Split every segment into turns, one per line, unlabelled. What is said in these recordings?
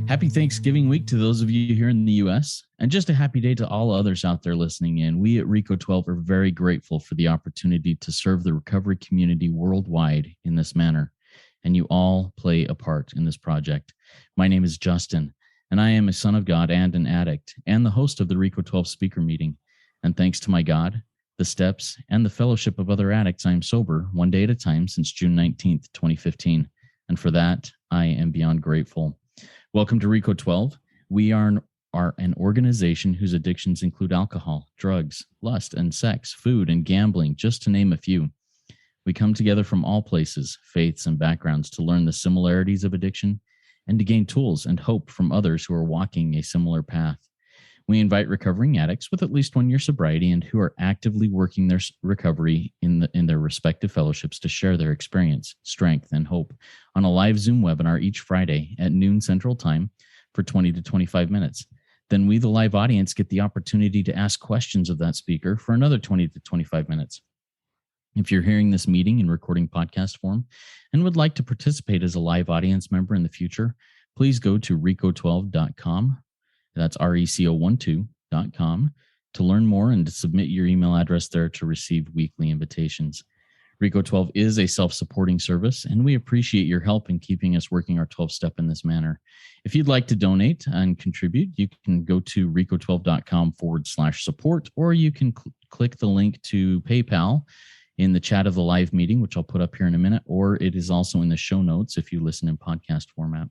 Happy Thanksgiving week to those of you here in the U.S., and just a happy day to all others out there listening in. We at RECO12 are very grateful for the opportunity to serve the recovery community worldwide in this manner, and you all play a part in this project. My name is Justin, and I am a son of God and an addict, and the host of the RECO12 speaker meeting. And thanks to my God, the steps, and the fellowship of other addicts, I am sober one day at a time since June 19th, 2015. And for that, I am beyond grateful. Welcome to RECO12. We are an organization whose addictions include alcohol, drugs, lust and sex, food and gambling, just to name a few. We come together from all places, faiths and backgrounds to learn the similarities of addiction and to gain tools and hope from others who are walking a similar path. We invite recovering addicts with at least 1 year sobriety and who are actively working their recovery in their respective fellowships to share their experience, strength, and hope on a live Zoom webinar each Friday at noon Central Time for 20 to 25 minutes. Then we, the live audience, get the opportunity to ask questions of that speaker for another 20 to 25 minutes. If you're hearing this meeting in recording podcast form and would like to participate as a live audience member in the future, please go to RECO12.com. That's RECO12.com to learn more and to submit your email address there to receive weekly invitations. RECO12 is a self-supporting service, and we appreciate your help in keeping us working our 12-step in this manner. If you'd like to donate and contribute, you can go to RECO12.com/support, or you can click the link to PayPal in the chat of the live meeting, which I'll put up here in a minute, or it is also in the show notes if you listen in podcast format.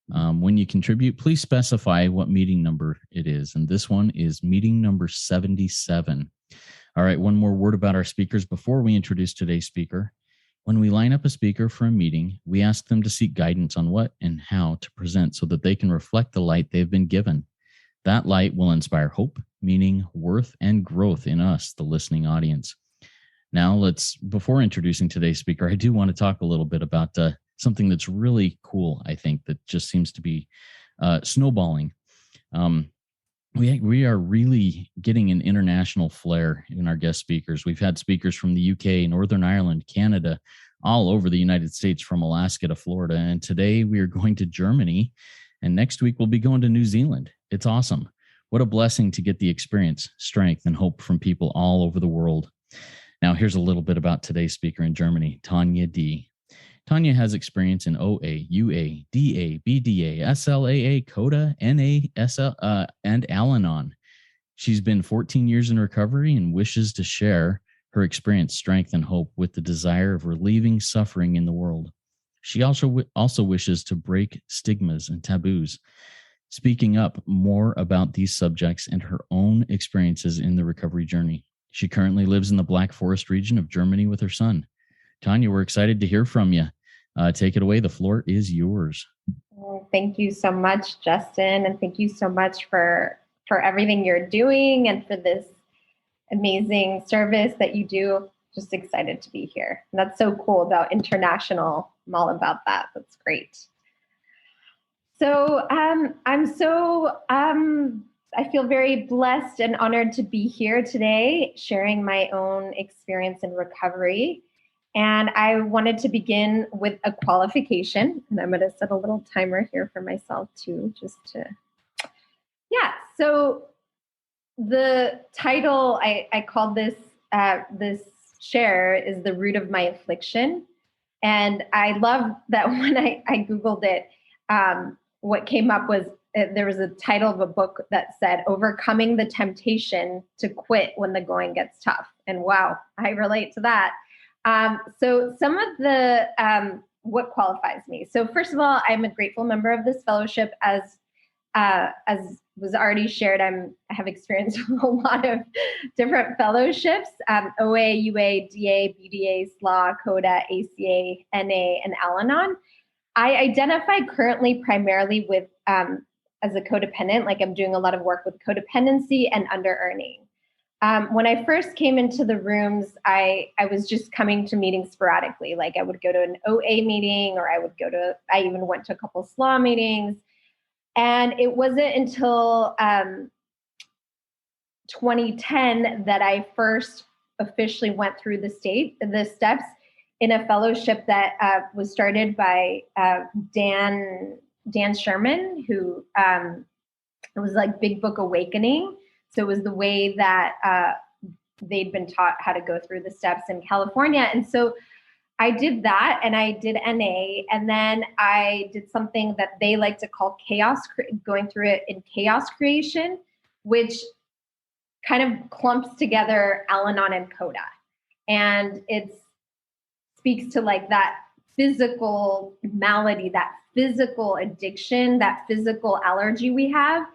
When you contribute, please specify what meeting number it is. And this one is meeting number 77. All right, one more word about our speakers before we introduce today's speaker. When we line up a speaker for a meeting, we ask them to seek guidance on what and how to present so that they can reflect the light they've been given. That light will inspire hope, meaning, worth, and growth in us, the listening audience. Now, before introducing today's speaker, I do want to talk a little bit about something that's really cool, I think, that just seems to be snowballing. We are really getting an international flair in our guest speakers. We've had speakers from the UK, Northern Ireland, Canada, all over the United States, from Alaska to Florida. And today we are going to Germany, and next week we'll be going to New Zealand. It's awesome. What a blessing to get the experience, strength, and hope from people all over the world. Now, here's a little bit about today's speaker in Germany, Tanya D. Tanya has experience in OA, UA, DA, BDA, SLAA, CODA, NA, and Al-Anon. She's been 14 years in recovery and wishes to share her experience, strength, and hope with the desire of relieving suffering in the world. She also wishes to break stigmas and taboos, speaking up more about these subjects and her own experiences in the recovery journey. She currently lives in the Black Forest region of Germany with her son. Tanya, we're excited to hear from you. Take it away. The floor is yours.
Well, thank you so much, Justin. And thank you so much for everything you're doing and for this amazing service that you do. Just excited to be here. And that's so cool about international. I'm all about that. That's great. So I feel very blessed and honored to be here today, sharing my own experience in recovery. And I wanted to begin with a qualification, and I'm going to set a little timer here for myself too, So the title I called this share is The Root of My Affliction. And I love that when I Googled it, what came up was there was a title of a book that said, Overcoming the Temptation to Quit When the Going Gets Tough. And wow, I relate to that. So some of the, what qualifies me. So first of all, I'm a grateful member of this fellowship. As was already shared, I have experienced a lot of different fellowships, OA, UA, DA, BDA, SLAA, CODA, ACA, NA, and Al-Anon. I identify currently primarily with, as a codependent, like I'm doing a lot of work with codependency and under-earning. When I first came into the rooms, I was just coming to meetings sporadically. Like I would go to an OA meeting, or I even went to a couple SLAA meetings. And it wasn't until 2010 that I first officially went through the steps in a fellowship that was started by Dan Sherman, who it was like Big Book Awakening. So it was the way that they'd been taught how to go through the steps in California. And so I did that, and I did NA, and then I did something that they like to call going through it in chaos creation, which kind of clumps together Al-Anon and CODA. And it speaks to like that physical malady, that physical addiction, that physical allergy we have.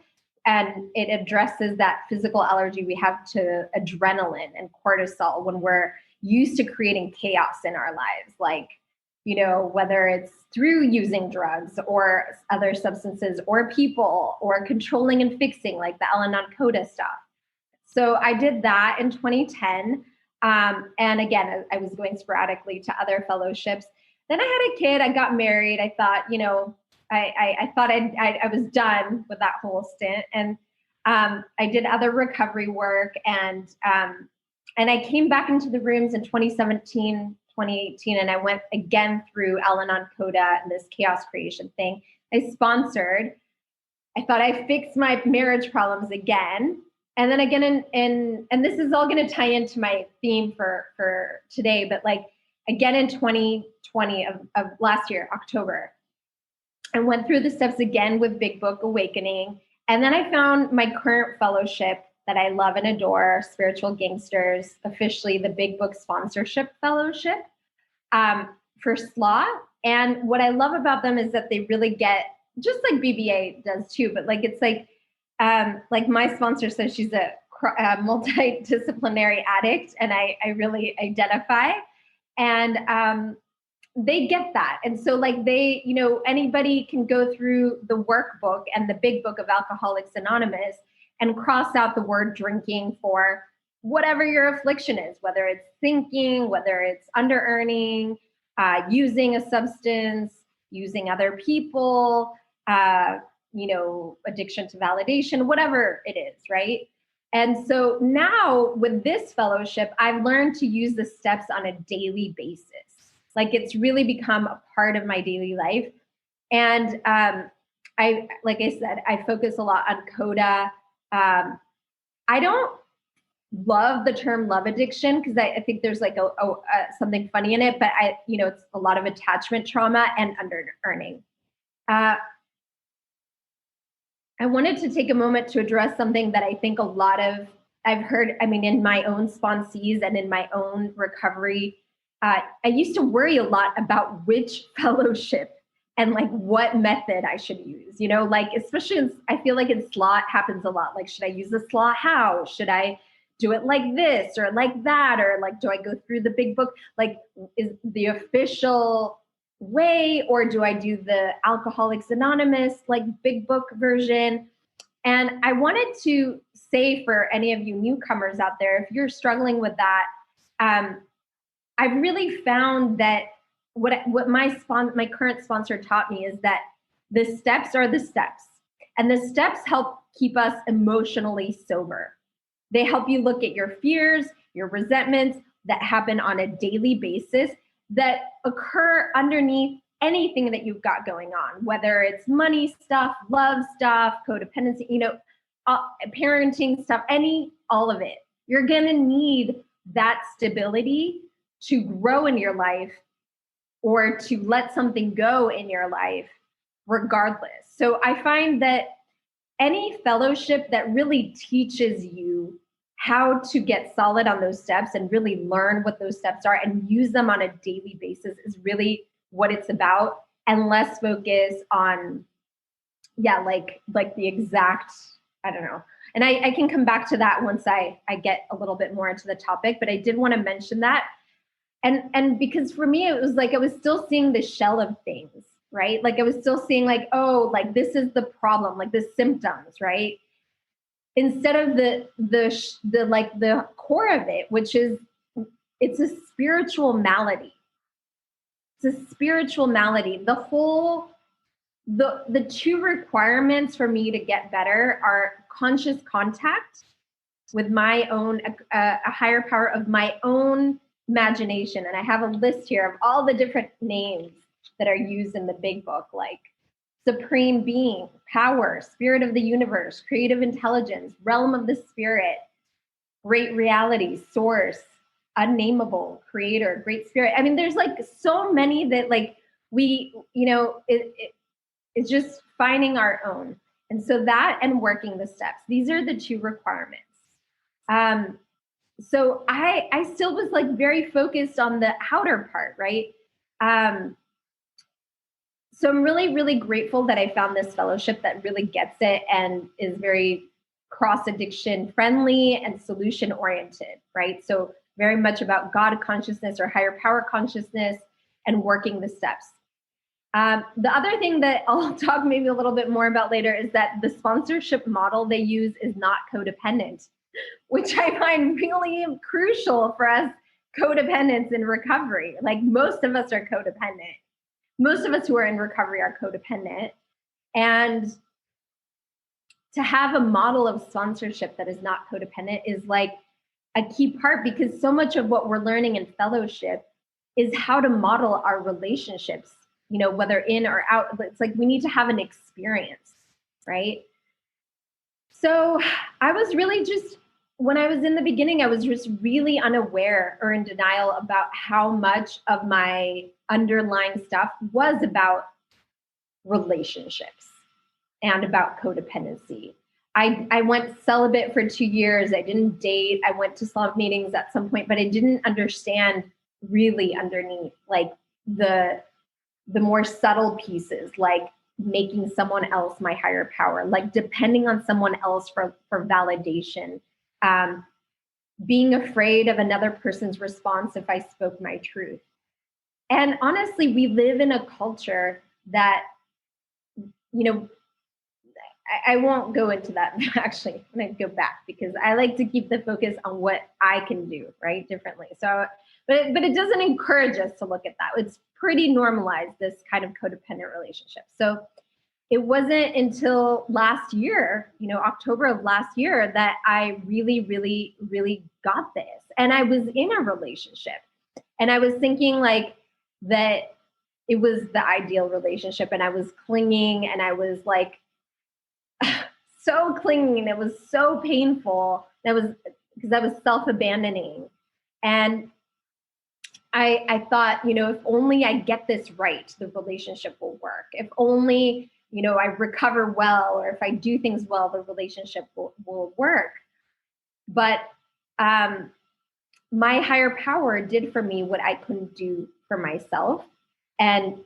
And it addresses that physical allergy we have to adrenaline and cortisol when we're used to creating chaos in our lives, like, you know, whether it's through using drugs or other substances or people or controlling and fixing, like the Al-Anon CODA stuff. So I did that in 2010. And again, I was going sporadically to other fellowships. Then I had a kid, I got married. I thought, you know, I thought I was done with that whole stint. And I did other recovery work, and I came back into the rooms in 2017, 2018, and I went again through Al-Anon CODA and this chaos creation thing. I sponsored. I thought I fixed my marriage problems again. And then again, and this is all going to tie into my theme for today, but like again in 2020 of last year, October, I went through the steps again with Big Book Awakening. And then I found my current fellowship that I love and adore, Spiritual Gangsters, officially the Big Book Sponsorship Fellowship for SLAA. And what I love about them is that they really get, just like BBA does too, but like it's like my sponsor says she's a multidisciplinary addict, and I really identify. And they get that. And so like they, you know, anybody can go through the workbook and the Big Book of Alcoholics Anonymous and cross out the word drinking for whatever your affliction is, whether it's thinking, whether it's under-earning, using a substance, using other people, you know, addiction to validation, whatever it is, right? And so now with this fellowship, I've learned to use the steps on a daily basis. Like it's really become a part of my daily life. And like I said, I focus a lot on CODA. I don't love the term love addiction because I think there's like something funny in it, but you know, it's a lot of attachment trauma and under-earning. I wanted to take a moment to address something that I think a lot of, I've heard, I mean, in my own sponsees and in my own recovery, I used to worry a lot about which fellowship and like what method I should use, you know, like, especially I feel like in SLAA it happens a lot. Like, should I use the SLAA how? Should I do it like this or like that? Or like, do I go through the Big Book? Like, is the official way, or do I do the Alcoholics Anonymous, like Big Book version? And I wanted to say for any of you newcomers out there, if you're struggling with that, I've really found that what my current sponsor taught me is that the steps are the steps, and the steps help keep us emotionally sober. They help you look at your fears, your resentments that happen on a daily basis that occur underneath anything that you've got going on, whether it's money stuff, love stuff, codependency, you know, parenting stuff, all of it. You're going to need that stability to grow in your life or to let something go in your life regardless. So I find that any fellowship that really teaches you how to get solid on those steps and really learn what those steps are and use them on a daily basis is really what it's about, and less focus on, like the exact, I don't know. And I can come back to that once I get a little bit more into the topic, but I did want to mention that. And because for me, it was like, I was still seeing the shell of things, right? Like I was still seeing like, oh, like this is the problem, like the symptoms, right? Instead of the core of it, which is, it's a spiritual malady. It's a spiritual malady. The two requirements for me to get better are conscious contact with my own, a higher power of my own imagination. And I have a list here of all the different names that are used in the big book, like supreme being, power, spirit of the universe, creative intelligence, realm of the spirit, great reality, source, unnameable, creator, great spirit. I mean, there's like so many that like we, it's just finding our own. And so that and working the steps, these are the two requirements. So I still was like very focused on the outer part, right? So I'm really, really grateful that I found this fellowship that really gets it and is very cross-addiction friendly and solution oriented, right? So very much about God consciousness or higher power consciousness and working the steps. The other thing that I'll talk maybe a little bit more about later is that the sponsorship model they use is not codependent, which I find really crucial for us codependents in recovery. Like most of us are codependent. Most of us who are in recovery are codependent. And to have a model of sponsorship that is not codependent is like a key part, because so much of what we're learning in fellowship is how to model our relationships, whether in or out. It's like we need to have an experience, right? So I was really just, when I was in the beginning, I was just really unaware or in denial about how much of my underlying stuff was about relationships and about codependency. I went celibate for 2 years. I didn't date. I went to celib meetings at some point, but I didn't understand really underneath, like the more subtle pieces, like making someone else my higher power, like depending on someone else for validation, being afraid of another person's response if I spoke my truth. And honestly, we live in a culture that, I won't go into that. Actually, I'm going to go back because I like to keep the focus on what I can do, right, differently. So, but it doesn't encourage us to look at that. It's pretty normalized, this kind of codependent relationship. So it wasn't until last year, October of last year, that I really, really, really got this. And I was in a relationship and I was thinking like that it was the ideal relationship, and I was clinging, and I was like, so clinging, and it was so painful. That was because I was self-abandoning. And I thought, if only I get this right, the relationship will work. If only, I recover well, or if I do things well, the relationship will work. But my higher power did for me what I couldn't do for myself. And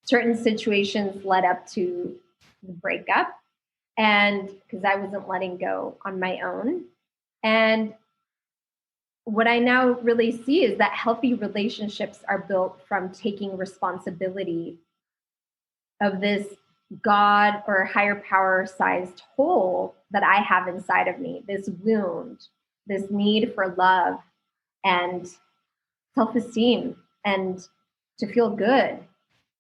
certain situations led up to the breakup. And because I wasn't letting go on my own. And what I now really see is that healthy relationships are built from taking responsibility of this God or higher power sized hole that I have inside of me, this wound, this need for love and self-esteem and to feel good.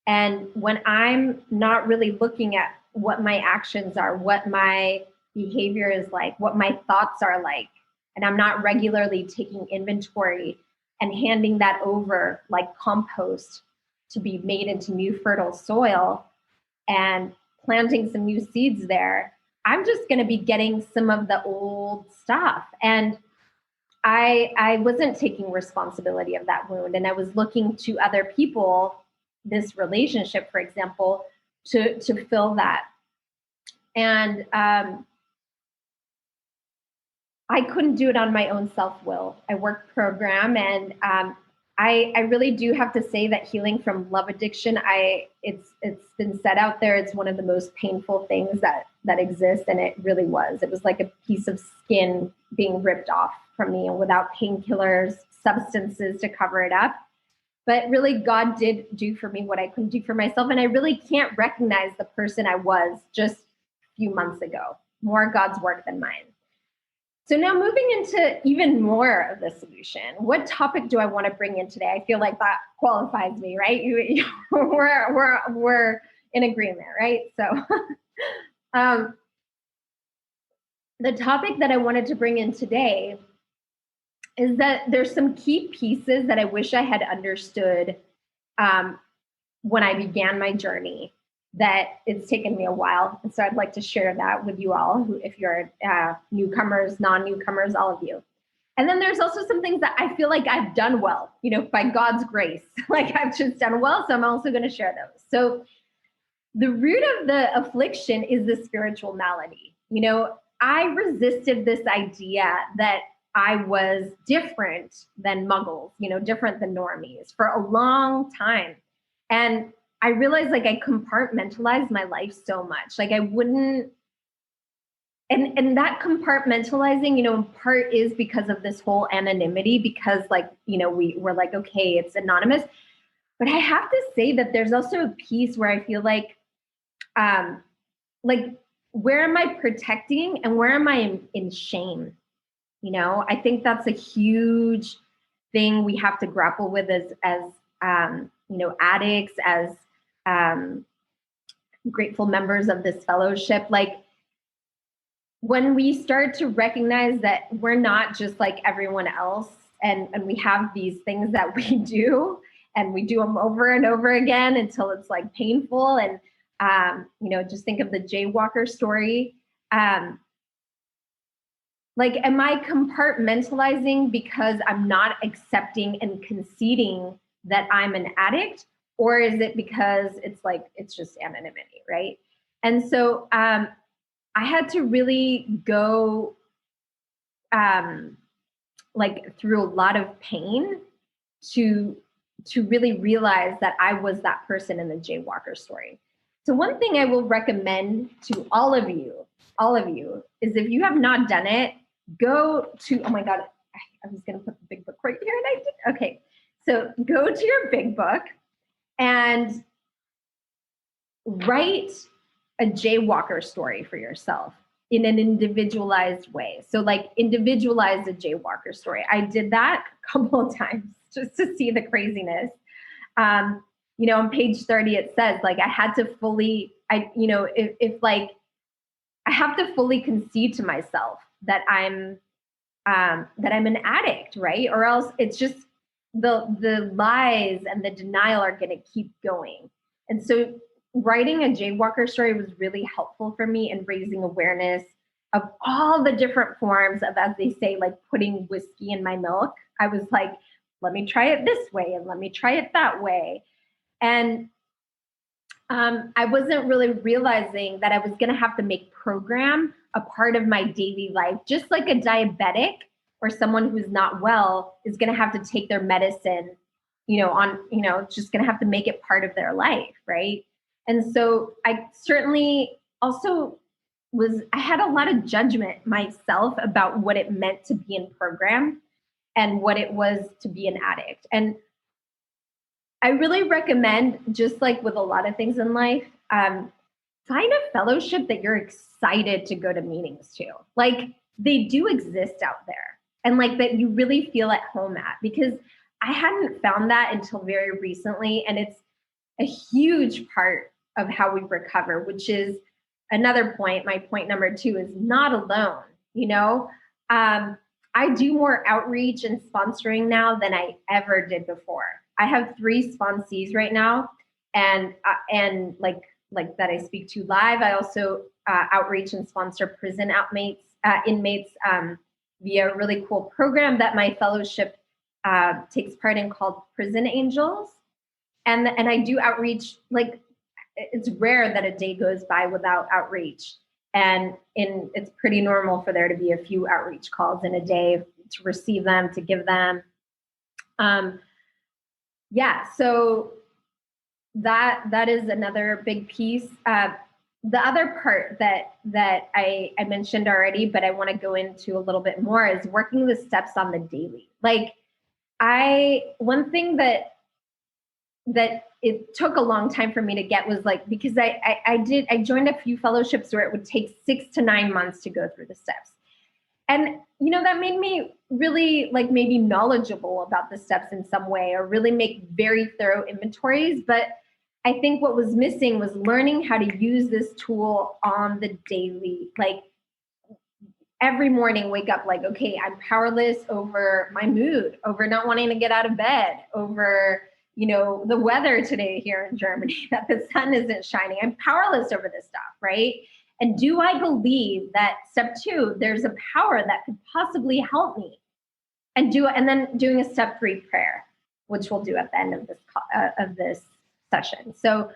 And when I'm not really looking at what my actions are, what my behavior is like, what my thoughts are like, and I'm not regularly taking inventory and handing that over like compost to be made into new fertile soil and planting some new seeds there, I'm just going to be getting some of the old stuff. And I wasn't taking responsibility of that wound. And I was looking to other people, this relationship, for example, to fill that. And I couldn't do it on my own self-will. I worked program, and I really do have to say that healing from love addiction, it's been said out there, it's one of the most painful things that exists, and it really was. It was like a piece of skin being ripped off from me, and without painkillers, substances to cover it up. But really, God did do for me what I couldn't do for myself, and I really can't recognize the person I was just a few months ago. More God's work than mine. So now moving into even more of the solution, what topic do I want to bring in today? I feel like that qualifies me, right? We're in agreement, right? So the topic that I wanted to bring in today is that there's some key pieces that I wish I had understood when I began my journey, that it's taken me a while. And so I'd like to share that with you all, if you're newcomers, non-newcomers, all of you. And then there's also some things that I feel like I've done well, by God's grace. Like I've just done well. So I'm also going to share those. So the root of the affliction is the spiritual malady. I resisted this idea that I was different than muggles, different than normies for a long time. And I realized like I compartmentalized my life so much. Like I wouldn't, and that compartmentalizing, in part is because of this whole anonymity, because like, we're like, okay, it's anonymous. But I have to say that there's also a piece where I feel like where am I protecting and where am I in shame? I think that's a huge thing we have to grapple with as addicts, as grateful members of this fellowship. Like when we start to recognize that we're not just like everyone else, and we have these things that we do, and we do them over and over again until it's like painful. And, just think of the jaywalker story. Like, am I compartmentalizing because I'm not accepting and conceding that I'm an addict? Or is it because it's just anonymity, right? And so I had to really go through a lot of pain to really realize that I was that person in the jaywalker story. So one thing I will recommend to all of you is, if you have not done it, go to, oh my God, I was going to put the big book right here and I did. Okay. So go to your big book and write a jaywalker story for yourself in an individualized way. So like individualize a jaywalker story. I did that a couple of times just to see the craziness. On page 30, it says like I had to fully, I have to fully concede to myself that I'm an addict, right? Or else it's just the lies and the denial are going to keep going. And so writing a jaywalker story was really helpful for me in raising awareness of all the different forms of, as they say, like putting whiskey in my milk. I was like, let me try it this way and let me try it that way. And I wasn't really realizing that I was going to have to make program a part of my daily life, just like a diabetic or someone who's not well is going to have to take their medicine, just going to have to make it part of their life, right? And so I certainly also I had a lot of judgment myself about what it meant to be in program and what it was to be an addict. And I really recommend, just like with a lot of things in life, find a fellowship that you're excited to go to meetings to. Like they do exist out there, and like that you really feel at home at, because I hadn't found that until very recently. And it's a huge part of how we recover, which is another point. My point number 2 is not alone. I do more outreach and sponsoring now than I ever did before. I have 3 sponsees right now, and like that I speak to live. I also outreach and sponsor prison inmates via a really cool program that my fellowship takes part in called Prison Angels. And I do outreach. Like it's rare that a day goes by without outreach. And it's pretty normal for there to be a few outreach calls in a day to receive them, to give them. So that is another big piece. The other part that I mentioned already, but I want to go into a little bit more, is working the steps on the daily. Like one thing that it took a long time for me to get was like, because I joined a few fellowships where it would take 6 to 9 months to go through the steps. And, that made me really like maybe knowledgeable about the steps in some way, or really make very thorough inventories. But I think what was missing was learning how to use this tool on the daily. Like every morning wake up like, okay, I'm powerless over my mood, over not wanting to get out of bed, over, the weather today here in Germany, that the sun isn't shining. I'm powerless over this stuff, right? And do I believe that step 2, there's a power that could possibly help me? And then doing a step 3 prayer, which we'll do at the end of this session. So,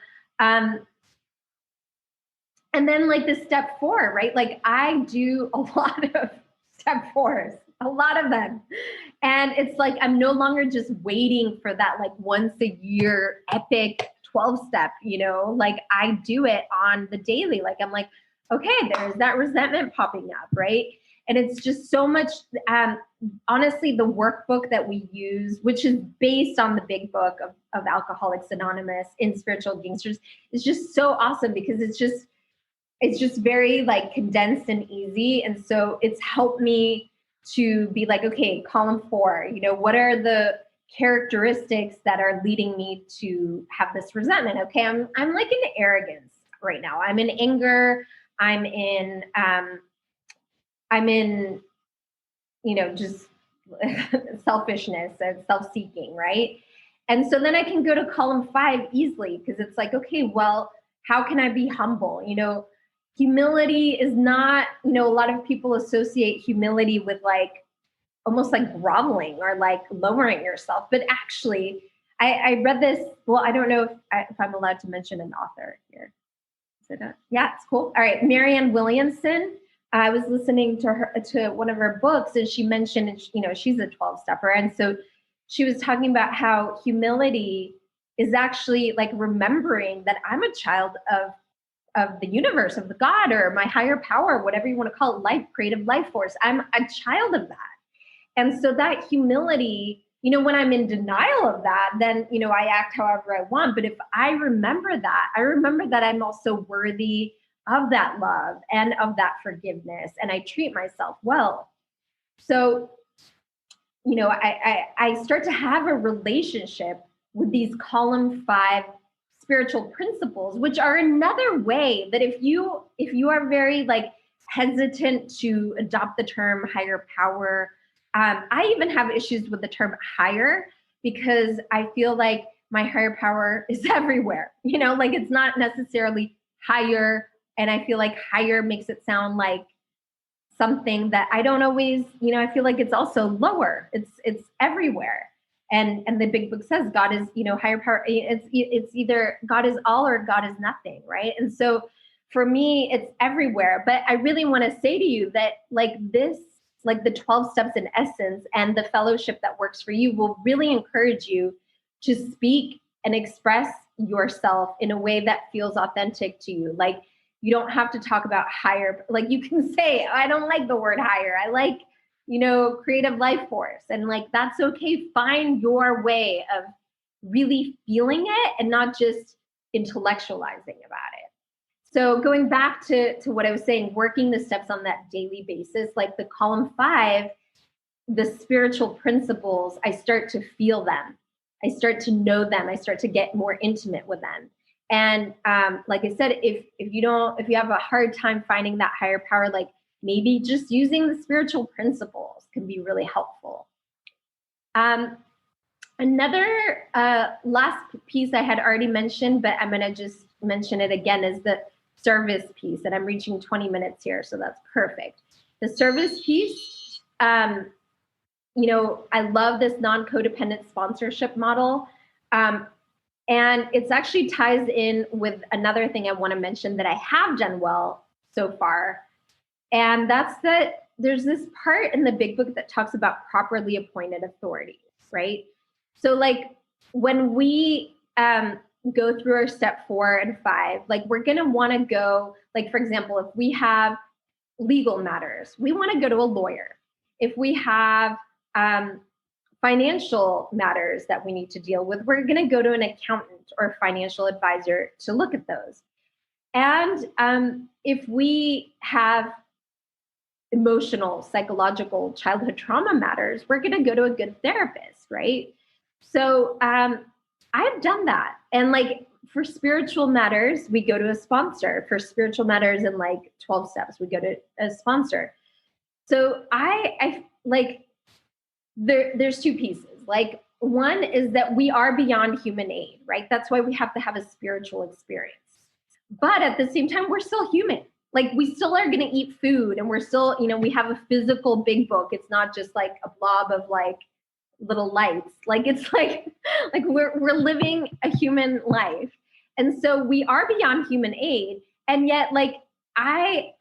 and then like the step 4, right? Like I do a lot of step 4s, a lot of them. And it's like, I'm no longer just waiting for that like once a year epic 12 step, like I do it on the daily. Like, I'm like, okay, there's that resentment popping up, right? And it's just so much, honestly, the workbook that we use, which is based on the big book of Alcoholics Anonymous in Spiritual Gangsters, is just so awesome because it's just very like condensed and easy. And so it's helped me to be like, okay, column 4, what are the characteristics that are leading me to have this resentment? Okay, I'm like in arrogance right now. I'm in anger. I'm in, just selfishness and self-seeking, right? And so then I can go to column 5 easily because it's like, okay, well, how can I be humble? Humility is not, a lot of people associate humility with like almost like groveling or like lowering yourself. But actually, I read this. Well, I don't know if I'm allowed to mention an author here. Is it yeah, it's cool. All right. Marianne Williamson. I was listening to one of her books, and she mentioned, she's a 12-stepper. And so she was talking about how humility is actually like remembering that I'm a child of the universe, of the God, or my higher power, whatever you want to call it, life, creative life force. I'm a child of that. And so that humility, when I'm in denial of that, then, I act however I want. But if I remember that I'm also worthy of that love and of that forgiveness, and I treat myself well. So, I start to have a relationship with these column 5 spiritual principles, which are another way that if you are very like hesitant to adopt the term higher power, I even have issues with the term higher because I feel like my higher power is everywhere, like it's not necessarily higher. And I feel like higher makes it sound like something that I don't always, I feel like it's also lower. It's everywhere. And the big book says God is, higher power. It's either God is all or God is nothing, right? And so for me, it's everywhere. But I really want to say to you that like this, like the 12 steps in essence and the fellowship that works for you will really encourage you to speak and express yourself in a way that feels authentic to you. Like you don't have to talk about higher, like you can say, I don't like the word higher. I like, creative life force. And like, that's okay. Find your way of really feeling it and not just intellectualizing about it. So going back to what I was saying, working the steps on that daily basis, like the column 5, the spiritual principles, I start to feel them. I start to know them. I start to get more intimate with them. And like I said, if you have a hard time finding that higher power, like maybe just using the spiritual principles can be really helpful. Another last piece I had already mentioned, but I'm going to just mention it again, is the service piece. And I'm reaching 20 minutes here, so that's perfect. The service piece, I love this non-codependent sponsorship model. And it's actually ties in with another thing I want to mention that I have done well so far. And that's that there's this part in the big book that talks about properly appointed authorities, right? So like when we go through our step 4 and 5, like we're going to want to go, like, for example, if we have legal matters, we want to go to a lawyer. If we have financial matters that we need to deal with, we're going to go to an accountant or financial advisor to look at those. And if we have emotional, psychological, childhood trauma matters, we're going to go to a good therapist, right? So I've done that. And like for spiritual matters, we go to a sponsor. For spiritual matters in like 12 steps, we go to a sponsor. So I like, there's two pieces. Like, one is that we are beyond human aid, right? That's why we have to have a spiritual experience. But at the same time, we're still human. Like, we still are going to eat food, and we're still, we have a physical big book. It's not just like a blob of like little lights. Like, it's like we're living a human life. And so we are beyond human aid. And yet, like, I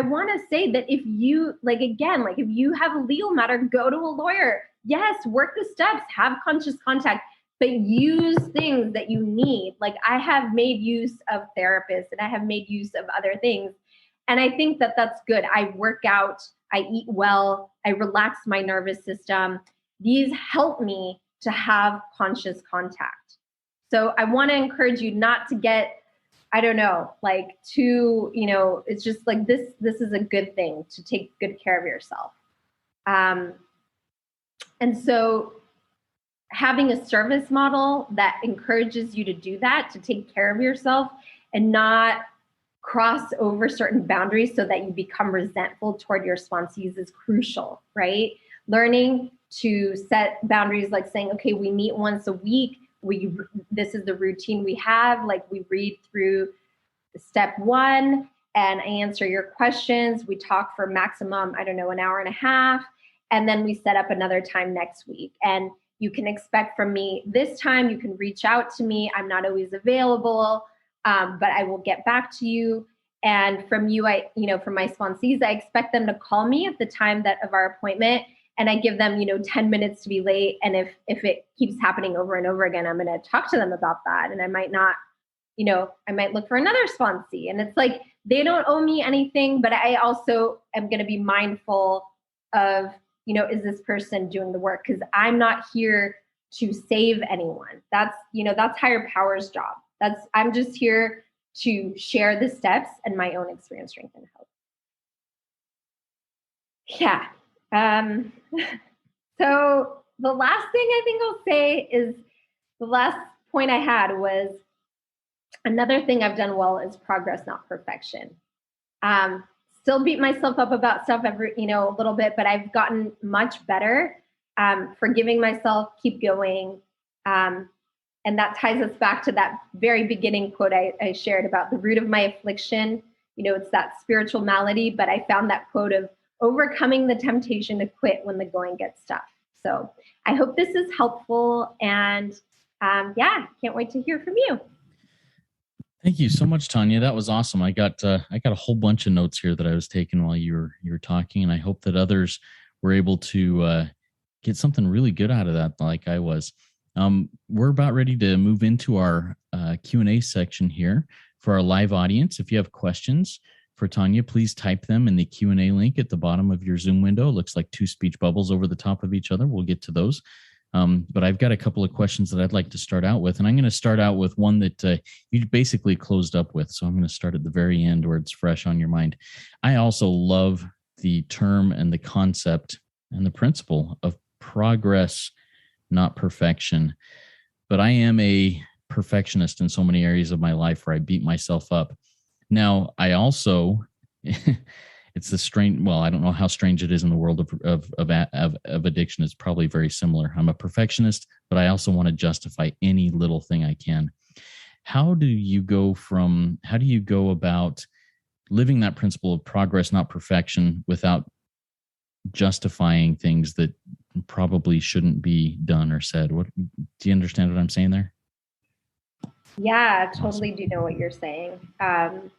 want to say that if you, like, again, like, if you have a legal matter, go to a lawyer. Yes, work the steps, have conscious contact, but use things that you need. Like, I have made use of therapists, and I have made use of other things. And I think that that's good. I work out, I eat well, I relax my nervous system. These help me to have conscious contact. So I want to encourage you not to get, I don't know, like, too, it's just like this is a good thing, to take good care of yourself. And so having a service model that encourages you to do that, to take care of yourself and not cross over certain boundaries so that you become resentful toward your sponsees, is crucial, right? Learning to set boundaries, like saying, okay, we meet once a week. This is the routine we have. Like, we read through step 1 and I answer your questions. We talk for maximum, an hour and a half. And then we set up another time next week. And you can expect from me this time, you can reach out to me. I'm not always available, but I will get back to you. And from you, from my sponsees, I expect them to call me at the time of our appointment. And I give them, 10 minutes to be late. And if it keeps happening over and over again, I'm going to talk to them about that. And I might not, I might look for another sponsee. And it's like, they don't owe me anything, but I also am going to be mindful of, is this person doing the work? Because I'm not here to save anyone. That's higher power's job. I'm just here to share the steps and my own experience, strength, and hope. Yeah. So the last thing I think I'll say is, the last point I had was, another thing I've done well is progress, not perfection. Still beat myself up about stuff a little bit, but I've gotten much better. Forgiving myself, keep going. And that ties us back to that very beginning quote I shared about the root of my affliction. It's that spiritual malady, but I found that quote of overcoming the temptation to quit when the going gets tough. So I hope this is helpful, and can't wait to hear from you.
Thank you so much, Tanya. That was awesome. I got a whole bunch of notes here that I was taking while you were talking, and I hope that others were able to get something really good out of that, like I was. We're about ready to move into our Q&A section here for our live audience. If you have questions for Tanya, please type them in the Q&A link at the bottom of your Zoom window. It looks like 2 speech bubbles over the top of each other. We'll get to those. But I've got a couple of questions that I'd like to start out with. And I'm going to start out with one that you basically closed up with. So I'm going to start at the very end where it's fresh on your mind. I also love the term and the concept and the principle of progress, not perfection. But I am a perfectionist in so many areas of my life where I beat myself up. Now, I also... It's the strange. Well, I don't know how strange it is in the world of addiction. It's probably very similar. I'm a perfectionist, but I also want to justify any little thing I can. How do you go about living that principle of progress, not perfection, without justifying things that probably shouldn't be done or said? Do you understand what I'm saying there?
Yeah, totally do know what you're saying. So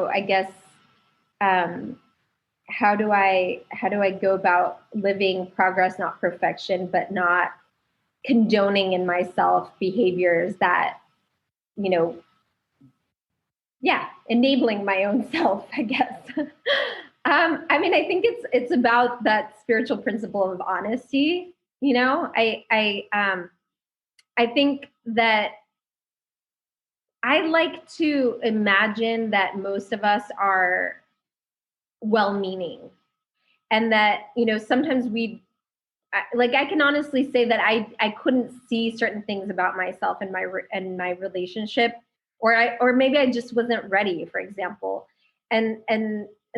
I guess, how do I go about living progress, not perfection, but not condoning in myself behaviors that, enabling my own self, I guess. I think it's about that spiritual principle of honesty. I think that I like to imagine that most of us are well-meaning, and that, sometimes I can honestly say that I couldn't see certain things about myself and my relationship, or maybe I just wasn't ready, for example. And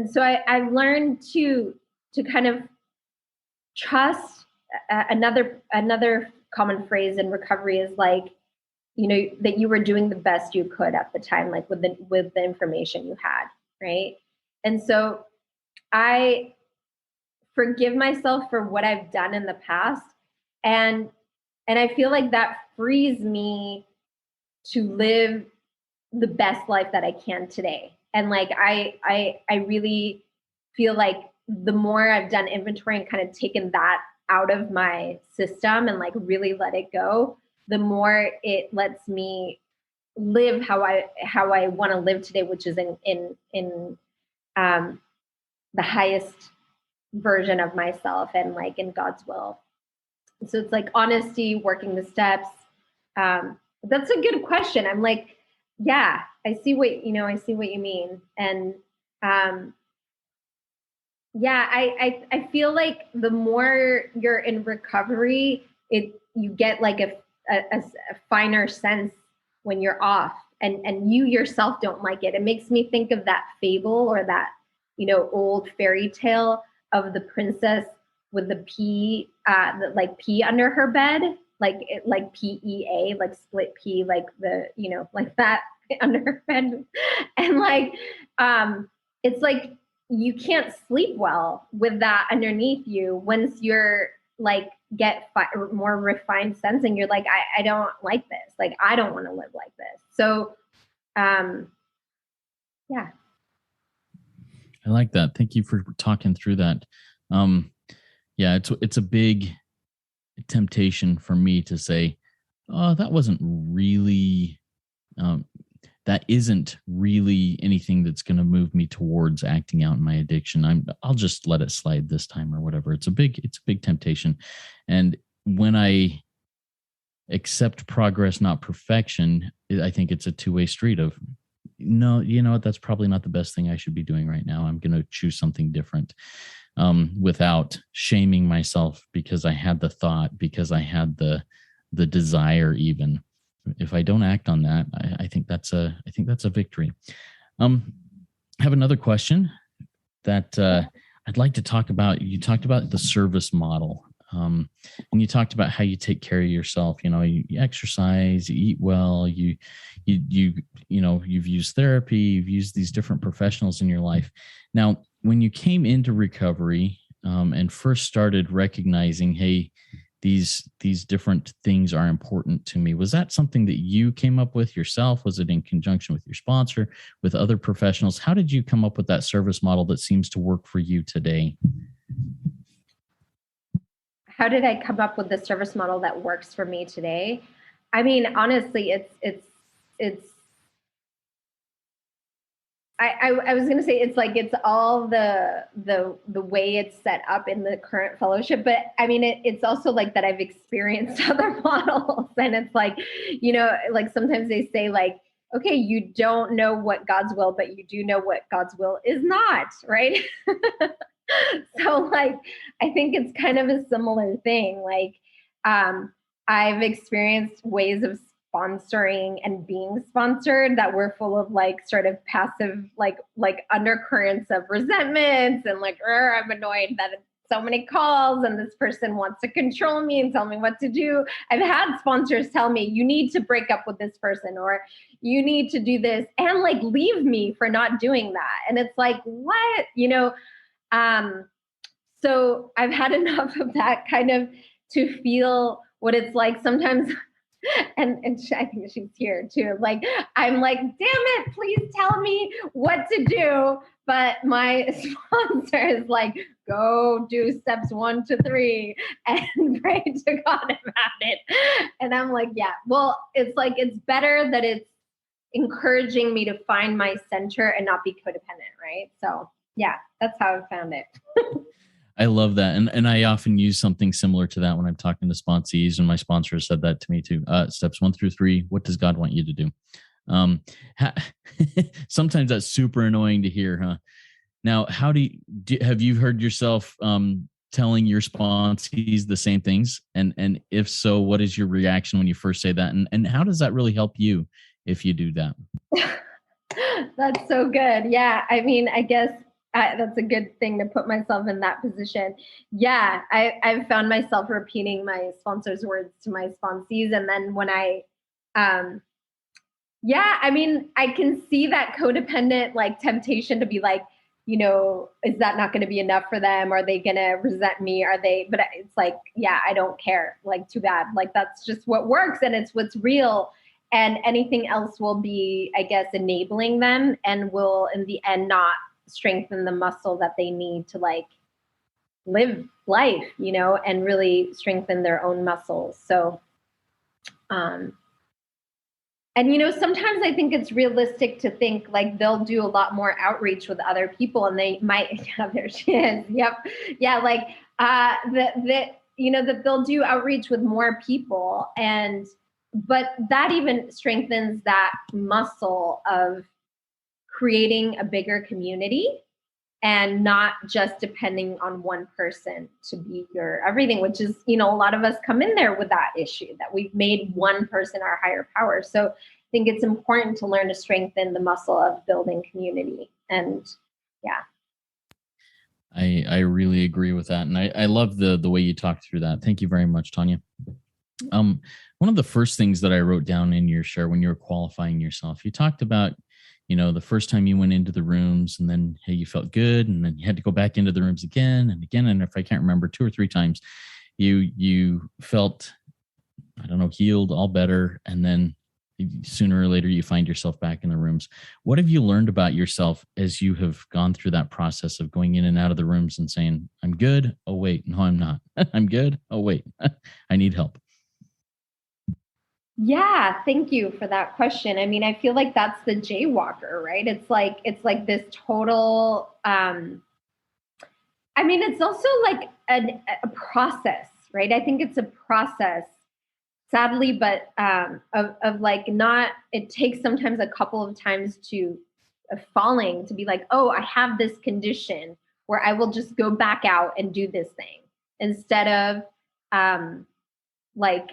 so I've learned to kind of trust. Another common phrase in recovery is like, that you were doing the best you could at the time, like with the information you had, right? And so I forgive myself for what I've done in the past, and I feel like that frees me to live the best life that I can today. And like I really feel like the more I've done inventory and kind of taken that out of my system and like really let it go, the more it lets me live how I want to live today, which is in the highest version of myself and like in God's will. So it's like honesty, working the steps. That's a good question. I'm like, yeah, I see what you mean. And yeah, I feel like the more you're in recovery, you get like a finer sense when you're off, and you yourself don't like it. It makes me think of that fable or that old fairy tale of the princess with the pea, like pea under her bed, like PEA, like split pea, like the like that under her bed, and like it's like you can't sleep well with that underneath you once you're like get more refined sense and you're like, I don't like this, like I don't want to live like this. So yeah,
I like that. Thank you for talking through that. Yeah, it's a big temptation for me to say, oh, that wasn't really that isn't really anything that's going to move me towards acting out in my addiction. I'll just let it slide this time or whatever. It's a big temptation. And when I accept progress, not perfection, I think it's a two-way street of, no, you know what, that's probably not the best thing I should be doing right now. I'm going to choose something different, without shaming myself because I had the thought, because I had the desire even. If I don't act on that, I think that's a victory. I have another question that I'd like to talk about. You talked about the service model, and you talked about how you take care of yourself. You exercise, you eat well, you've used therapy, you've used these different professionals in your life. Now, when you came into recovery and first started recognizing, hey, these different things are important to me, was that something that you came up with yourself? Was it in conjunction with your sponsor, with other professionals? How did you come up with that service model that seems to work for you today?
How did I come up with the service model that works for me today? I mean, honestly, it's I was going to say it's all the way it's set up in the current fellowship, but I mean it's also like that I've experienced other models, and it's like, like sometimes they say like, okay, you don't know what God's will, but you do know what God's will is not, right? So like I think it's kind of a similar thing. Like I've experienced ways of sponsoring and being sponsored that were full of like sort of passive like undercurrents of resentments and like, I'm annoyed that it's so many calls and this person wants to control me and tell me what to do. I've had sponsors tell me, you need to break up with this person, or you need to do this, and like leave me for not doing that. And it's like, what? So I've had enough of that kind of to feel what it's like sometimes. And I think she's here too. Like, I'm like, damn it, please tell me what to do. But my sponsor is like, go do steps 1 to 3 and pray to God about it. And I'm like, yeah, well, it's like, it's better that it's encouraging me to find my center and not be codependent, right? So yeah, that's how I found it.
I love that. And I often use something similar to that when I'm talking to sponsees, and my sponsor has said that to me too. Steps 1 through 3, what does God want you to do? Sometimes that's super annoying to hear, huh? Now, how have you heard yourself telling your sponsees the same things? And if so, what is your reaction when you first say that? And how does that really help you if you do that?
That's so good. Yeah. I mean, I guess That's a good thing to put myself in that position. Yeah, I've found myself repeating my sponsor's words to my sponsees. And then when yeah, I mean, I can see that codependent like temptation to be like, is that not going to be enough for them? Are they going to resent me? But it's like, yeah, I don't care. Like, too bad. Like, that's just what works and it's what's real. And anything else will be, I guess, enabling them and will in the end not strengthen the muscle that they need to like live life, and really strengthen their own muscles. So, and sometimes I think it's realistic to think like they'll do a lot more outreach with other people, and they might. Yeah, there she is. Yep. Yeah, like that they'll do outreach with more people, but that even strengthens that muscle of creating a bigger community and not just depending on one person to be your everything, which is, a lot of us come in there with that issue that we've made one person our higher power. So I think it's important to learn to strengthen the muscle of building community. And yeah.
I really agree with that. And I love the way you talked through that. Thank you very much, Tanya. One of the first things that I wrote down in your share when you were qualifying yourself, you talked about, the first time you went into the rooms and then, hey, you felt good. And then you had to go back into the rooms again and again. And if I can't remember, 2 or 3 times, you felt, I don't know, healed, all better. And then sooner or later, you find yourself back in the rooms. What have you learned about yourself as you have gone through that process of going in and out of the rooms and saying, I'm good. Oh, wait, no, I'm not. I'm good. Oh, wait, I need help.
Yeah, thank you for that question. I mean, I feel like that's the jaywalker, right? It's like this total, I mean, it's also like a process, right? I think it's a process, sadly, but of like not, it takes sometimes a couple of times to falling to be like, oh, I have this condition where I will just go back out and do this thing instead of like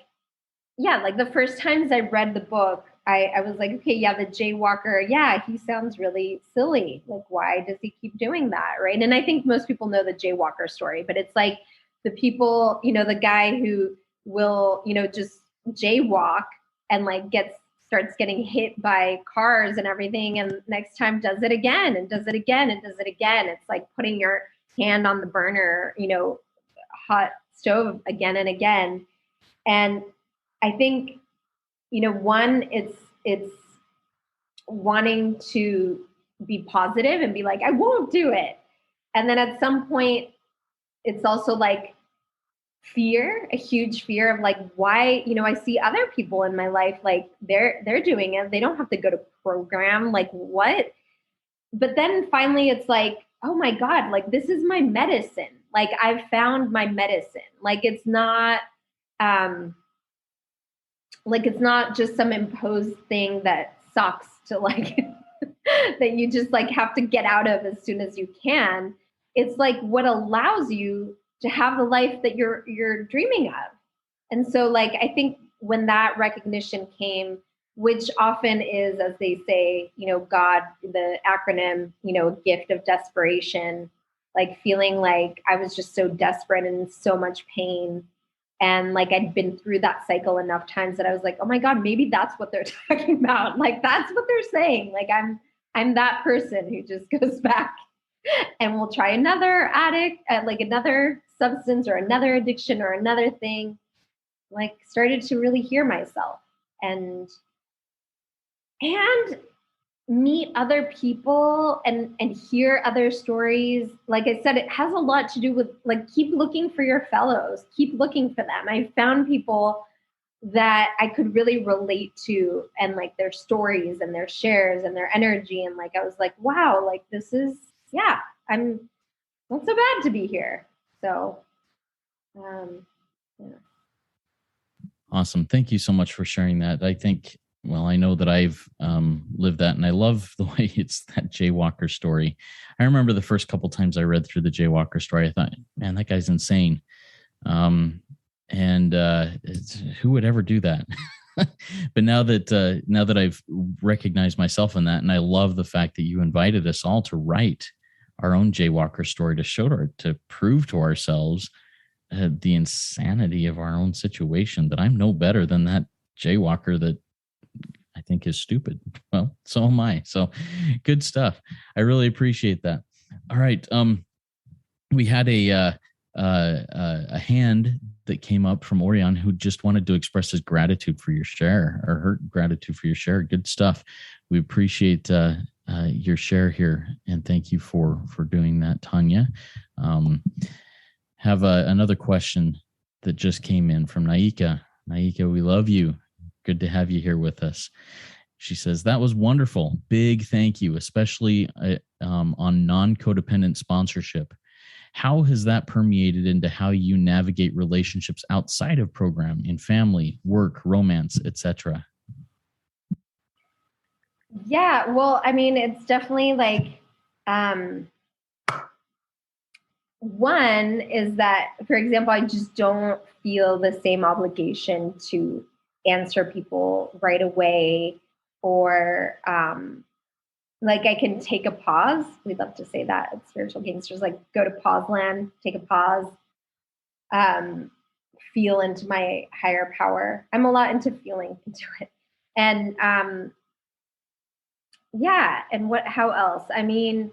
the first times I read the book, I was like, okay, yeah, the jaywalker, yeah, he sounds really silly. Like, why does he keep doing that, right? And I think most people know the jaywalker story, but it's like the people, the guy who will, just jaywalk and like starts getting hit by cars and everything, and next time does it again and does it again and does it again. It's like putting your hand on the burner, hot stove again and again. And I think, one, it's wanting to be positive and be like, I won't do it. And then at some point, it's also like fear, a huge fear of like, why, I see other people in my life, like they're doing it. They don't have to go to program. Like what? But then finally it's like, oh my God, like this is my medicine. Like I've found my medicine. Like it's not just some imposed thing that sucks to like, that you just like have to get out of as soon as you can. It's like what allows you to have the life that you're dreaming of. And so like, I think when that recognition came, which often is, as they say, God, the acronym, gift of desperation, like feeling like I was just so desperate and in so much pain. And like, I'd been through that cycle enough times that I was like, oh my God, maybe that's what they're talking about. Like, that's what they're saying. Like, I'm that person who just goes back and will try another addict, like another substance or another addiction or another thing. Like started to really hear myself and meet other people and hear other stories. Like I said, it has a lot to do with like, keep looking for your fellows, keep looking for them. I found people that I could really relate to and like their stories and their shares and their energy. And like, I was like, wow, like this is, yeah, I'm not so bad to be here. So, yeah.
Awesome. Thank you so much for sharing that. I think, well, I know that I've lived that, and I love the way it's that jaywalker story. I remember the first couple times I read through the jaywalker story, I thought, man, that guy's insane. Who would ever do that? But now that I've recognized myself in that, and I love the fact that you invited us all to write our own jaywalker story to prove to ourselves the insanity of our own situation, that I'm no better than that jaywalker that I think is stupid. Well, so am I. So good stuff. I really appreciate that. All right. We had a hand that came up from Orion who just wanted to express his gratitude for your share, or her gratitude for your share. Good stuff. We appreciate your share here, and thank you for doing that, Tanya. Have another question that just came in from Naika. Naika, we love you. Good to have you here with us. She says, that was wonderful. Big thank you, especially on non-codependent sponsorship. How has that permeated into how you navigate relationships outside of program, in family, work, romance, etc.?
Yeah, well, I mean, it's definitely like, one is that, for example, I just don't feel the same obligation to answer people right away, or like I can take a pause. We love to say that at Spiritual Gangsters, like go to pause land, take a pause, feel into my higher power. I'm a lot into feeling into it. And yeah, and how else? I mean,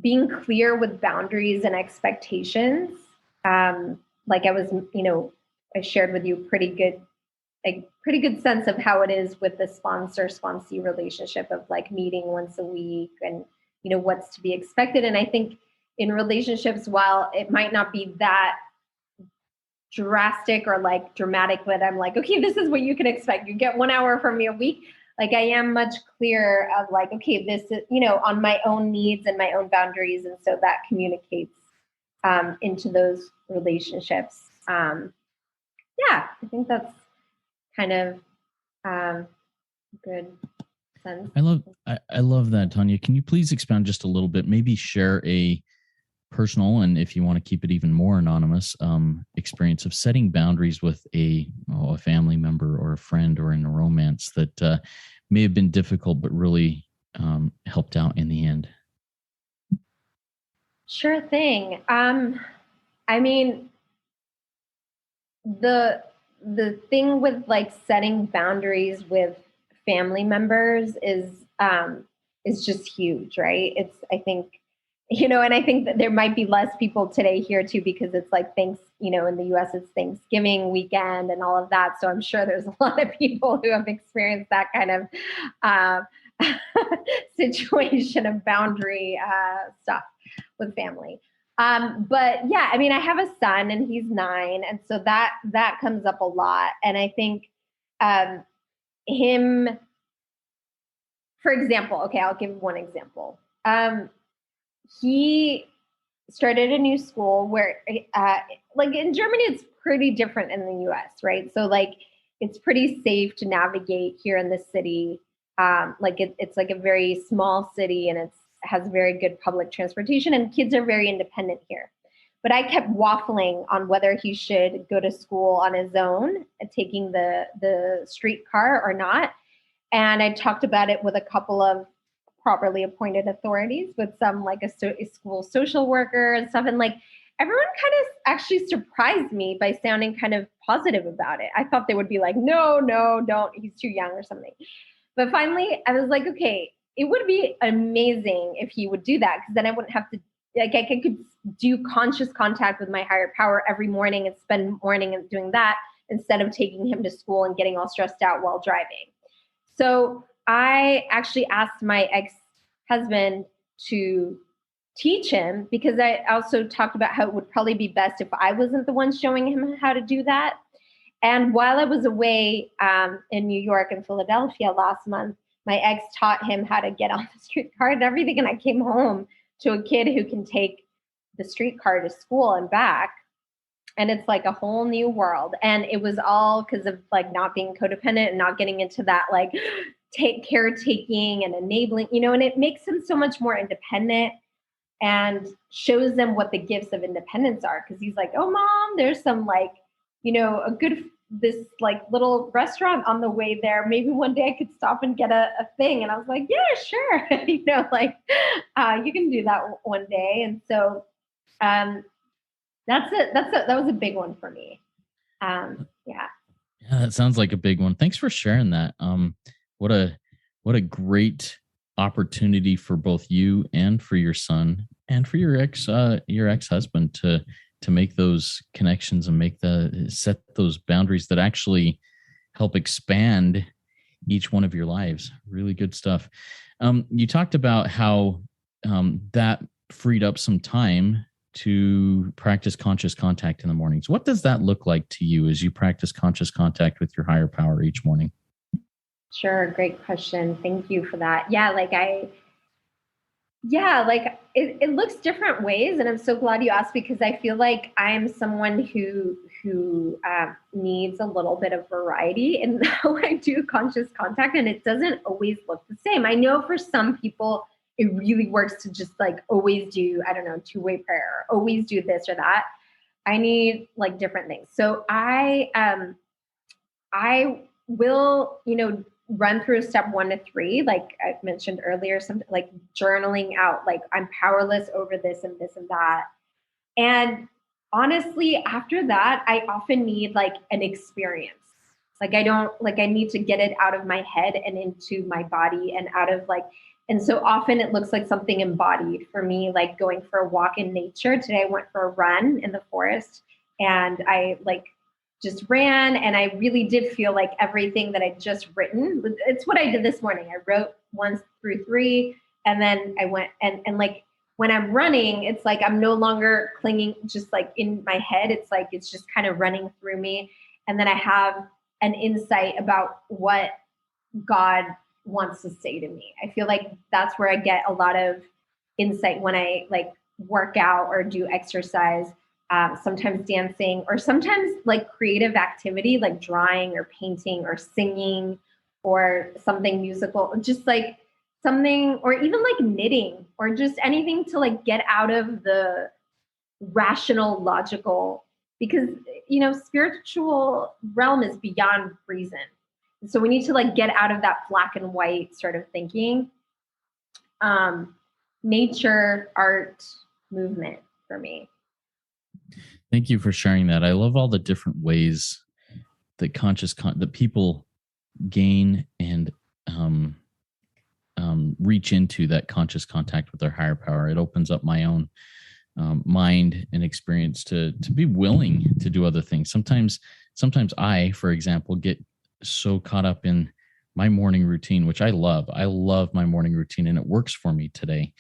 being clear with boundaries and expectations. Like I was, I shared with you a pretty good sense of how it is with the sponsor-sponsee relationship of like meeting once a week and, what's to be expected. And I think in relationships, while it might not be that drastic or like dramatic, but I'm like, okay, this is what you can expect. You get 1 hour from me a week. Like I am much clearer of like, okay, this is, on my own needs and my own boundaries. And so that communicates into those relationships. Yeah, I think that's kind of good sense.
I love that, Tanya. Can you please expound just a little bit, maybe share a personal, and if you want to keep it even more anonymous, experience of setting boundaries with a family member or a friend or in a romance that may have been difficult but really helped out in the end?
Sure thing. I mean, the thing with like setting boundaries with family members is just huge, right? It's, I think, and I think that there might be less people today here too, because it's like in the US it's Thanksgiving weekend and all of that. So I'm sure there's a lot of people who have experienced that kind of situation of boundary stuff with family. But yeah, I mean, I have a son and he's 9. And so that comes up a lot. And I think him, for example, okay, I'll give one example. He started a new school where like in Germany, it's pretty different in the US, right? So like, it's pretty safe to navigate here in the city. Like it's like a very small city and has very good public transportation and kids are very independent here. But I kept waffling on whether he should go to school on his own, taking the streetcar or not. And I talked about it with a couple of properly appointed authorities, with some like a school social worker and stuff. And like everyone kind of actually surprised me by sounding kind of positive about it. I thought they would be like, no, don't, he's too young or something. But finally I was like, okay, it would be amazing if he would do that, because then I wouldn't have to, like, I could do conscious contact with my higher power every morning and spend morning and doing that instead of taking him to school and getting all stressed out while driving. So I actually asked my ex-husband to teach him, because I also talked about how it would probably be best if I wasn't the one showing him how to do that. And while I was away in New York and Philadelphia last month, my ex taught him how to get on the streetcar and everything. And I came home to a kid who can take the streetcar to school and back. And it's like a whole new world. And it was all because of like not being codependent and not getting into that like caretaking and enabling, and it makes them so much more independent and shows them what the gifts of independence are. Because he's like, oh, Mom, there's some like, a good this like little restaurant on the way there. Maybe one day I could stop and get a thing. And I was like, yeah, sure. You can do that one day. And so that's it. That was a big one for me. Yeah.
Yeah, that sounds like a big one. Thanks for sharing that. What a great opportunity for both you and for your son and for your ex-husband to make those connections and set those boundaries that actually help expand each one of your lives. Really good stuff. You talked about how that freed up some time to practice conscious contact in the mornings. What does that look like to you as you practice conscious contact with your higher power each morning?
Sure. Great question. Thank you for that. It looks different ways. And I'm so glad you asked, because I feel like I'm someone who needs a little bit of variety in how I do conscious contact. And it doesn't always look the same. I know for some people, it really works to just like always do, I don't know, two-way prayer, or always do this or that. I need like different things. So I will, run through step 1 to 3, like I mentioned earlier, something like journaling out, like I'm powerless over this and this and that. And honestly, after that, I often need like an experience. Like I need to get it out of my head and into my body and out of like, and so often it looks like something embodied for me, like going for a walk in nature. Today I went for a run in the forest, and I like just ran, and I really did feel like everything that I'd just written. It's what I did this morning. I wrote 1 through 3, and then I went and like when I'm running, it's like I'm no longer clinging just like in my head. It's like it's just kind of running through me. And then I have an insight about what God wants to say to me. I feel like that's where I get a lot of insight when I like work out or do exercise, sometimes dancing, or sometimes like creative activity, like drawing or painting or singing or something musical, just like something, or even like knitting or just anything to like get out of the rational, logical, because, spiritual realm is beyond reason. So we need to like get out of that black and white sort of thinking. Nature, art, movement for me.
Thank you for sharing that. I love all the different ways that that people gain and reach into that conscious contact with their higher power. It opens up my own mind and experience to be willing to do other things. Sometimes I, for example, get so caught up in my morning routine, which I love. I love my morning routine, and it works for me today.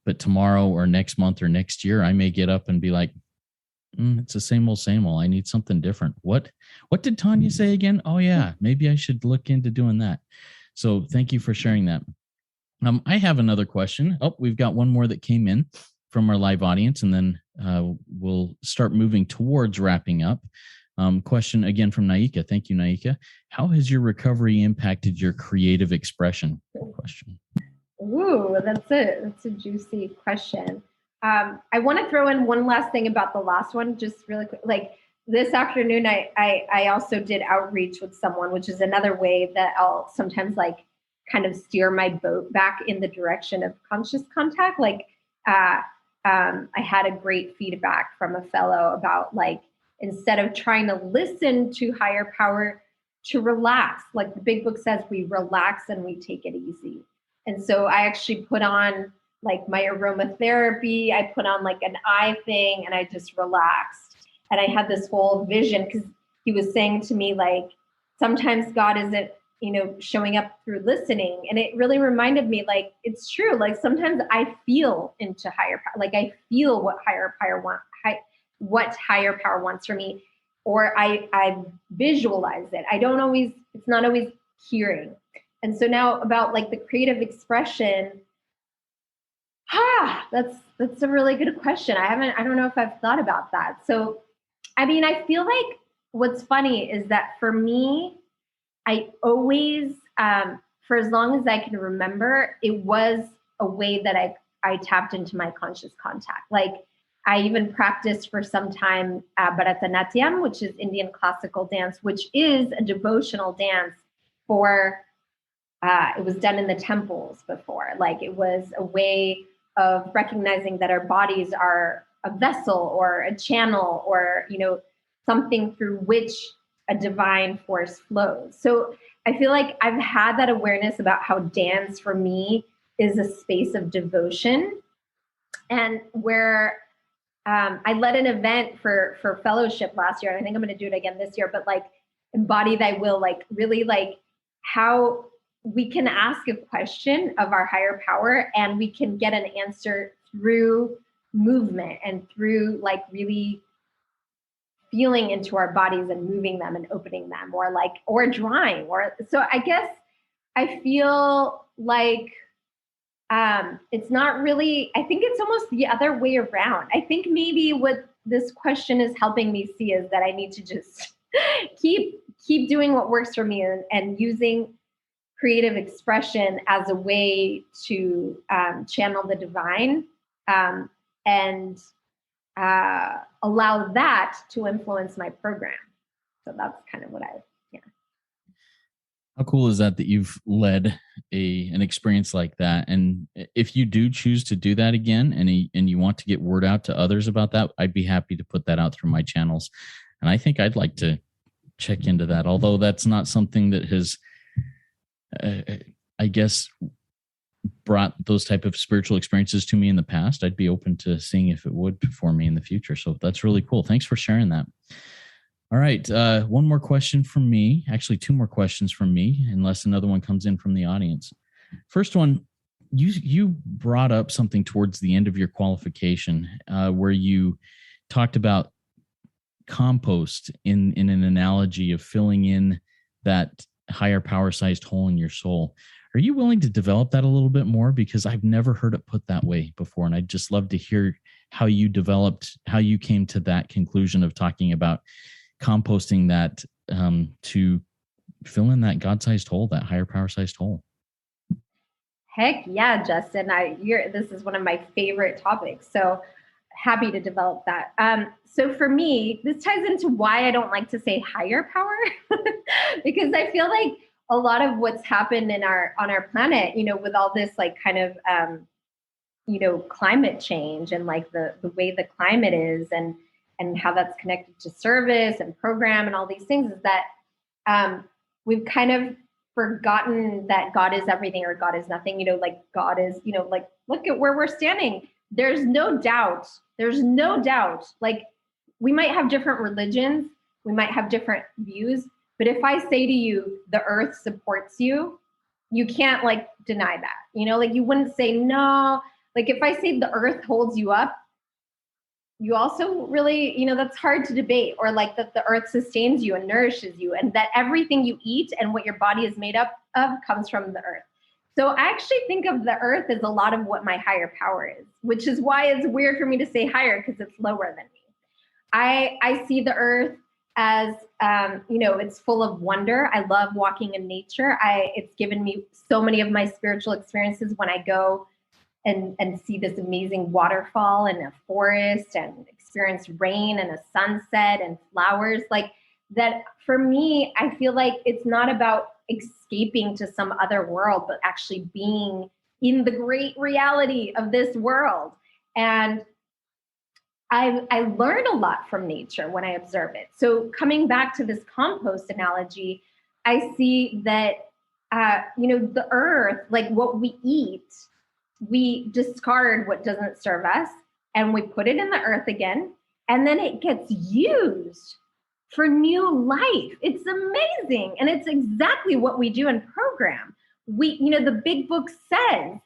But tomorrow or next month or next year, I may get up and be like, it's the same old, same old. I need something different. What did Tanya say again? Oh yeah, maybe I should look into doing that. So thank you for sharing that. I have another question. Oh, we've got one more that came in from our live audience, and then we'll start moving towards wrapping up. Question again from Naika. Thank you, Naika. How has your recovery impacted your creative expression? Question.
Ooh, that's a juicy question. I want to throw in one last thing about the last one, just really quick. Like this afternoon, I also did outreach with someone, which is another way that I'll sometimes like kind of steer my boat back in the direction of conscious contact. Like I had a great feedback from a fellow about like, instead of trying to listen to higher power, to relax. Like the big book says, we relax and we take it easy. And so I actually put on like my aromatherapy. I put on like an eye thing, and I just relaxed. And I had this whole vision, because he was saying to me, like, sometimes God isn't, showing up through listening. And it really reminded me, like, it's true. Like sometimes I feel into higher power. Like I feel what higher power wants from me, or I visualize it. It's not always hearing. And so now about like the creative expression, that's a really good question. I don't know if I've thought about that. So, I mean, I feel like what's funny is that for me, I always, for as long as I can remember, it was a way that I tapped into my conscious contact. Like I even practiced for some time Bharatanatyam, which is Indian classical dance, which is a devotional dance for, it was done in the temples before. Like it was a way of recognizing that our bodies are a vessel or a channel or, something through which a divine force flows. So I feel like I've had that awareness about how dance for me is a space of devotion, and where I led an event for fellowship last year. I think I'm going to do it again this year, but like embody thy will, like really like how we can ask a question of our higher power and we can get an answer through movement and through like really feeling into our bodies and moving them and opening them, or drawing, so I guess I feel like it's not really, I think it's almost the other way around. I think maybe what this question is helping me see is that I need to just keep doing what works for me and using creative expression as a way to channel the divine, and allow that to influence my program. So that's kind of what
How cool is that you've led an experience like that? And if you do choose to do that again and you want to get word out to others about that, I'd be happy to put that out through my channels. And I think I'd like to check into that, although that's not something that has, I guess, brought those type of spiritual experiences to me in the past. I'd be open to seeing if it would for me in the future. So that's really cool. Thanks for sharing that. All right. One more question from me. Actually, two more questions from me, unless another one comes in from the audience. First one, you brought up something towards the end of your qualification where you talked about compost in an analogy of filling in that higher power-sized hole in your soul. Are you willing to develop that a little bit more? Because I've never heard it put that way before, and I'd just love to hear how you came to that conclusion of talking about composting that to fill in that God-sized hole, that higher power-sized hole.
Heck yeah, Justin. This is one of my favorite topics. So happy to develop that. So for me, this ties into why I don't like to say higher power, because I feel like a lot of what's happened on our planet, with all this like kind of, climate change and like the way the climate is and how that's connected to service and program and all these things, is that we've kind of forgotten that God is everything or God is nothing. Like God is, like look at where we're standing. There's no doubt. Like we might have different religions, we might have different views, but if I say to you, the earth supports you, you can't like deny that. Like you wouldn't say no. Like if I say the earth holds you up, you also really, that's hard to debate, or like that the earth sustains you and nourishes you, and that everything you eat and what your body is made up of comes from the earth. So I actually think of the earth as a lot of what my higher power is, which is why it's weird for me to say higher, because it's lower than me. I see the earth as, it's full of wonder. I love walking in nature. It's given me so many of my spiritual experiences when I go and see this amazing waterfall and a forest and experience rain and a sunset and flowers. Like that, for me, I feel like it's not about escaping to some other world, but actually being in the great reality of this world. And I learn a lot from nature when I observe it. So coming back to this compost analogy, I see that, the earth, like what we eat, we discard what doesn't serve us and we put it in the earth again, and then it gets used for new life. It's amazing. And it's exactly what we do in program. The big book says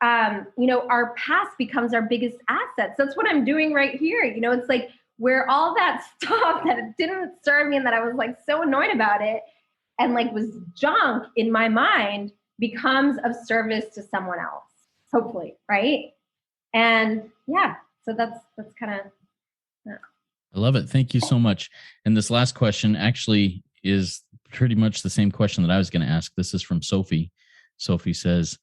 our past becomes our biggest assets. That's what I'm doing right here. It's like where all that stuff that didn't serve me and that I was like so annoyed about it and like was junk in my mind becomes of service to someone else, hopefully, right? And yeah, so that's kind of. Yeah.
I love it. Thank you so much. And this last question actually is pretty much the same question that I was going to ask. This is from Sophie. Sophie says,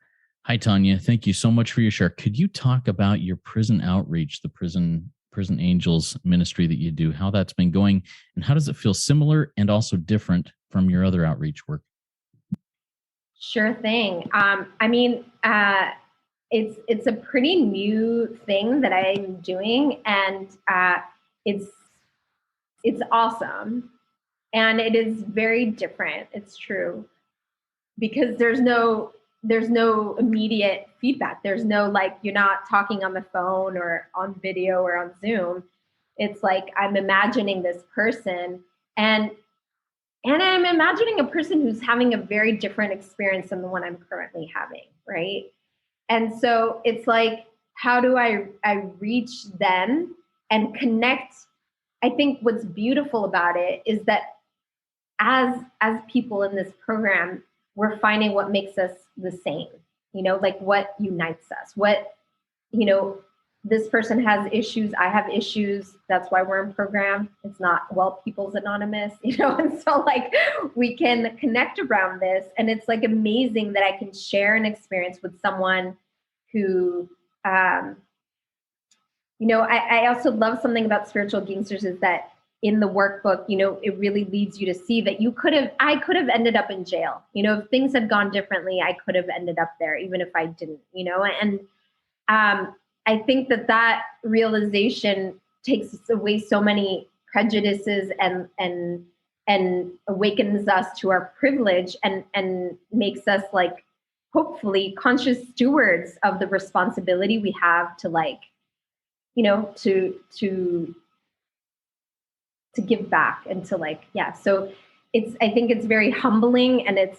Hi, Tanya. Thank you so much for your share. Could you talk about your prison outreach, the prison angels ministry that you do, how that's been going, and how does it feel similar and also different from your other outreach work?
Sure thing. It's a pretty new thing that I'm doing, and it's awesome, and it is very different. It's true, because there's no immediate feedback. There's no, like, you're not talking on the phone or on video or on Zoom. It's like I'm imagining this person, and I'm imagining a person who's having a very different experience than the one I'm currently having, right? And so it's like, how do I reach them and connect? I think what's beautiful about it is that as people in this program, we're finding what makes us the same, like what unites us, what, this person has issues, I have issues. That's why we're in program. It's not Well People's Anonymous, and so like we can connect around this. And it's like amazing that I can share an experience with someone who, I also love something about Spiritual Gangsters is that in the workbook, it really leads you to see that I could have ended up in jail. If things had gone differently, I could have ended up there, even if I didn't, and I think that realization takes away so many prejudices and awakens us to our privilege and makes us, like, hopefully conscious stewards of the responsibility we have to, like, to give back and to, like, yeah. So I think it's very humbling, and it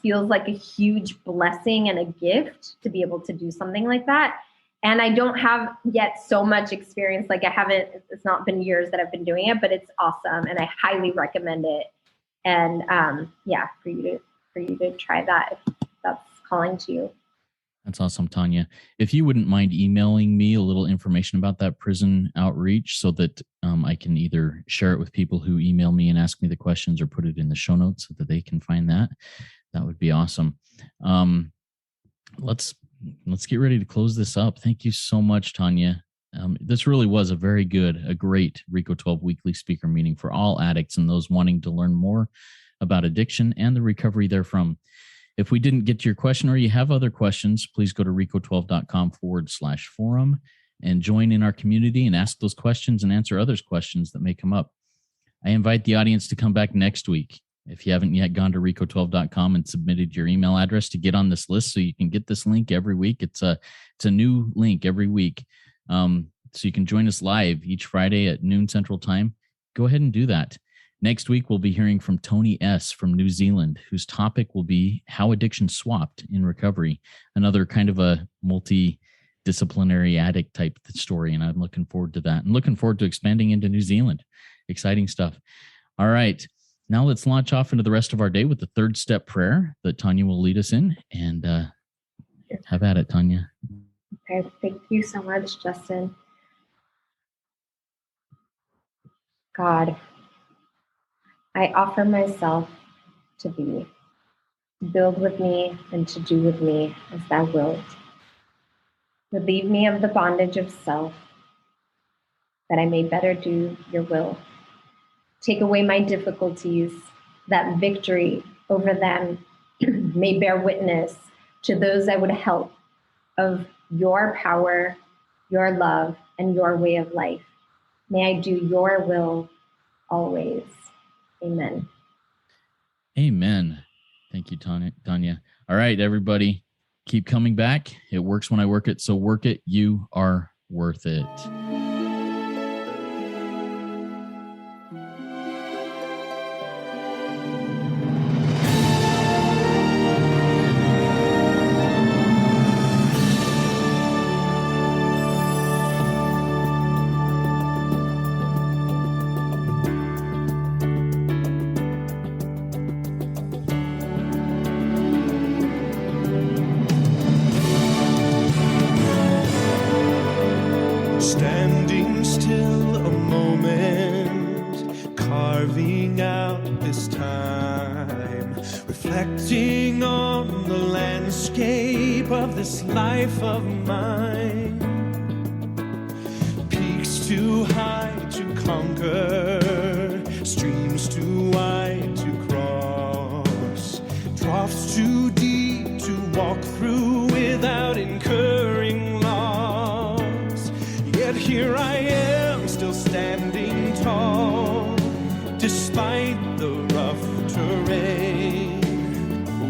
feels like a huge blessing and a gift to be able to do something like that. And I don't have yet so much experience. Like, it's not been years that I've been doing it, but it's awesome. And I highly recommend it. And for you to try that if that's calling to you.
That's awesome, Tanya. If you wouldn't mind emailing me a little information about that prison outreach so that I can either share it with people who email me and ask me the questions or put it in the show notes so that they can find that would be awesome. Let's get ready to close this up. Thank you so much, Tanya. This really was a great RECO12 weekly speaker meeting for all addicts and those wanting to learn more about addiction and the recovery therefrom. If we didn't get to your question or you have other questions, please go to RECO12.com/forum and join in our community and ask those questions and answer others' questions that may come up. I invite the audience to come back next week. If you haven't yet gone to RECO12.com and submitted your email address to get on this list so you can get this link every week. It's a new link every week. So you can join us live each Friday at noon Central Time. Go ahead and do that. Next week, we'll be hearing from Tony S. from New Zealand, whose topic will be how addiction swapped in recovery, another kind of a multidisciplinary addict type story. And I'm looking forward to that and looking forward to expanding into New Zealand. Exciting stuff. All right. Now let's launch off into the rest of our day with the third step prayer that Tanya will lead us in. And have at it, Tanya.
Okay. Thank you so much, Justin. God, I offer myself to thee, to build with me and to do with me as thou wilt. Relieve me of the bondage of self, that I may better do your will. Take away my difficulties, that victory over them may bear witness to those I would help of your power, your love, and your way of life. May I do your will always. Amen.
Amen. Thank you, Tanya. All right, everybody, keep coming back. It works when I work it, so work it. You are worth it.
Standing still a moment, carving out this time, reflecting on on the landscape of this life of mine. Peaks too high to conquer, streams too wide to cross, troughs too deep to walk through without incurring loss. Yet here I am, still standing tall, despite the rough terrain.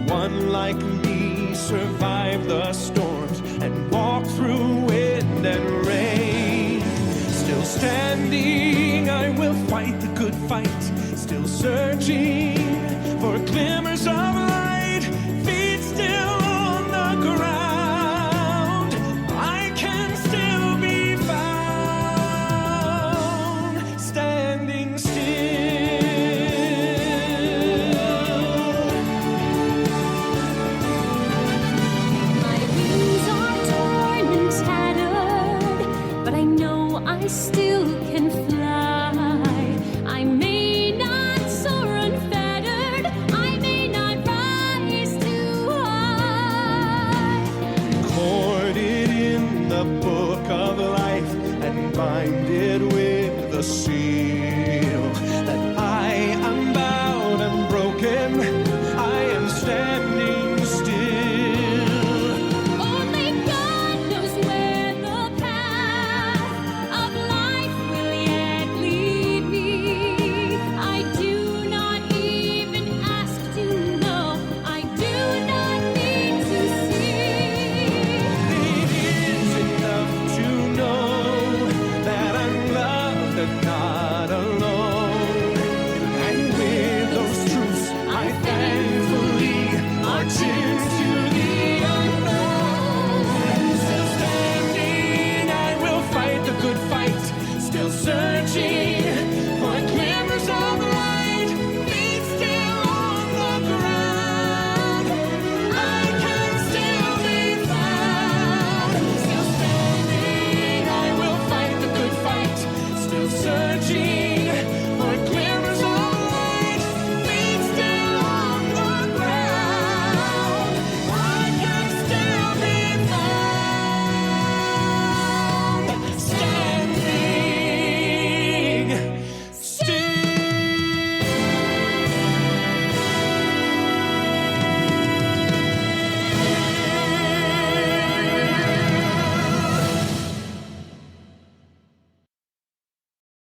One like me survived the storms and walked through wind and rain. Still standing, I will fight the good fight, still searching for glimmers of